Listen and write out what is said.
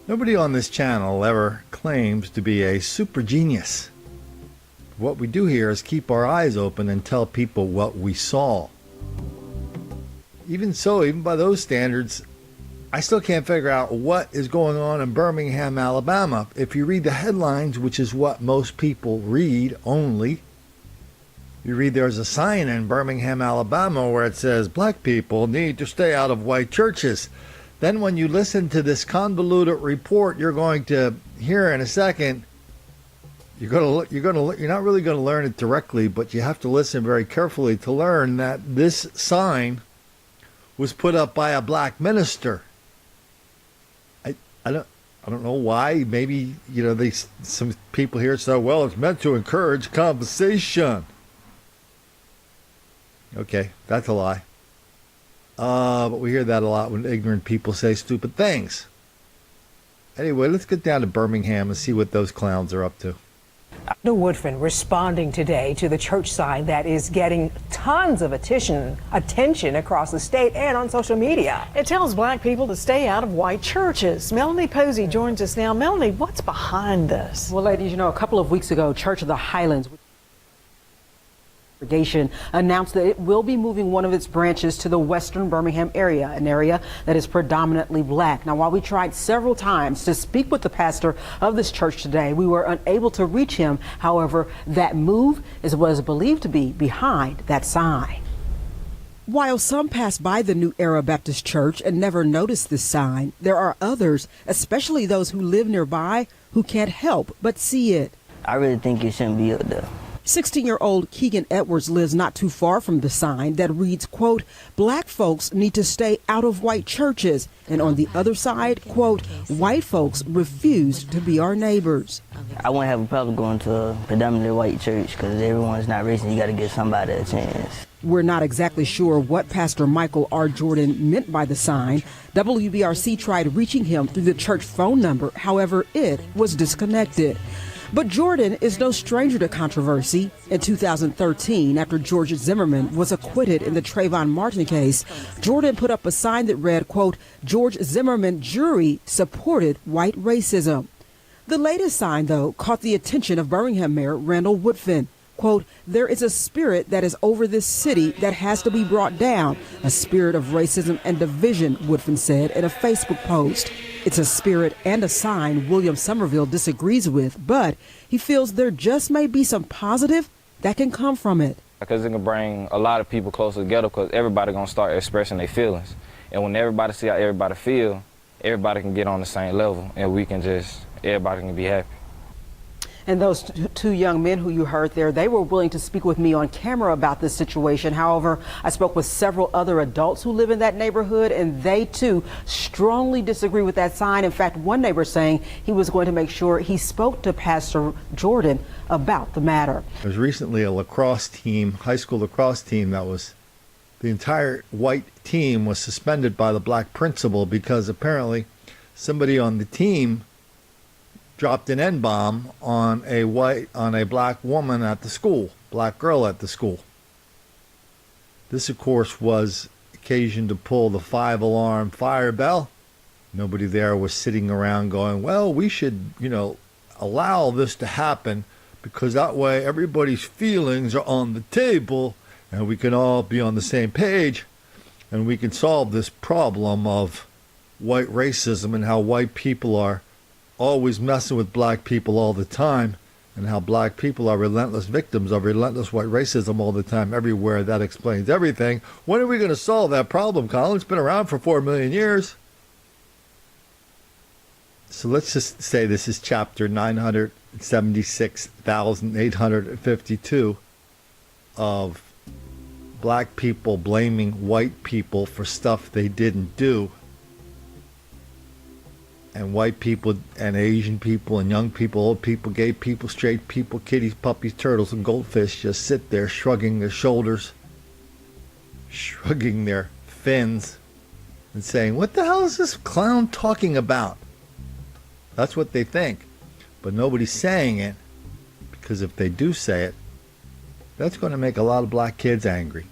Nobody on this channel ever claims to be a super genius. What we do here is keep our eyes open and tell people what we saw. Even so, even by those standards, I still can't figure out what is going on in Birmingham, Alabama. If you read the headlines, which is what most people read only, you read there's a sign in Birmingham, Alabama where it says black people need to stay out of white churches. Then when you listen to this convoluted report, you're going to hear in a second, you're not really going to learn it directly, but you have to listen very carefully to learn that this sign was put up by a black minister. I don't know why. Maybe, some people here say, well, it's meant to encourage conversation. Okay, that's a lie. But we hear that a lot when ignorant people say stupid things. Anyway, let's get down to Birmingham and see what those clowns are up to. Dr. Woodfin responding today to the church sign that is getting tons of attention across the state and on social media. It tells black people to stay out of white churches. Melanie Posey joins us now. Melanie, what's behind this? Well, ladies, a couple of weeks ago, Church of the Highlands announced that it will be moving one of its branches to the western Birmingham area, an area that is predominantly black. Now, while we tried several times to speak with the pastor of this church today, we were unable to reach him. However, that move was believed to be behind that sign. While some pass by the New Era Baptist Church and never notice this sign, there are others, especially those who live nearby, who can't help but see it. I really think it shouldn't be up there. 16-year-old Keegan Edwards lives not too far from the sign that reads, quote, black folks need to stay out of white churches. And on the other side, quote, white folks refuse to be our neighbors. I wouldn't have a problem going to a predominantly white church because everyone's not racist. You got to give somebody a chance. We're not exactly sure what Pastor Michael R. Jordan meant by the sign. WBRC tried reaching him through the church phone number. However, it was disconnected. But Jordan is no stranger to controversy. In 2013, after George Zimmerman was acquitted in the Trayvon Martin case, Jordan put up a sign that read, quote, George Zimmerman jury supported white racism. The latest sign, though, caught the attention of Birmingham Mayor Randall Woodfin. Quote, there is a spirit that is over this city that has to be brought down, a spirit of racism and division, Woodfin said in a Facebook post. It's a spirit and a sign William Somerville disagrees with, but he feels there just may be some positive that can come from it. Because it can bring a lot of people closer together because everybody going to start expressing their feelings. And when everybody see how everybody feel, everybody can get on the same level and everybody can be happy. And those two young men who you heard there, they were willing to speak with me on camera about this situation. However, I spoke with several other adults who live in that neighborhood, and they too strongly disagree with that sign. In fact, one neighbor saying he was going to make sure he spoke to Pastor Jordan about the matter. There was recently a lacrosse team, high school lacrosse team, the entire white team was suspended by the black principal because apparently somebody on the team dropped an N-bomb on a black woman at the school, black girl at the school. This, of course, was occasion to pull the 5-alarm fire bell. Nobody there was sitting around going, well, we should, allow this to happen because that way everybody's feelings are on the table and we can all be on the same page and we can solve this problem of white racism and how white people are always messing with black people all the time and how black people are relentless victims of relentless white racism all the time everywhere. That explains everything. When are we going to solve that problem, Colin? It's been around for 4 million years. So let's just say this is chapter 976,852 of black people blaming white people for stuff they didn't do. And white people and Asian people and young people, old people, gay people, straight people, kitties, puppies, turtles, and goldfish just sit there shrugging their shoulders, shrugging their fins, and saying, what the hell is this clown talking about? That's what they think. But nobody's saying it, because if they do say it, that's going to make a lot of black kids angry.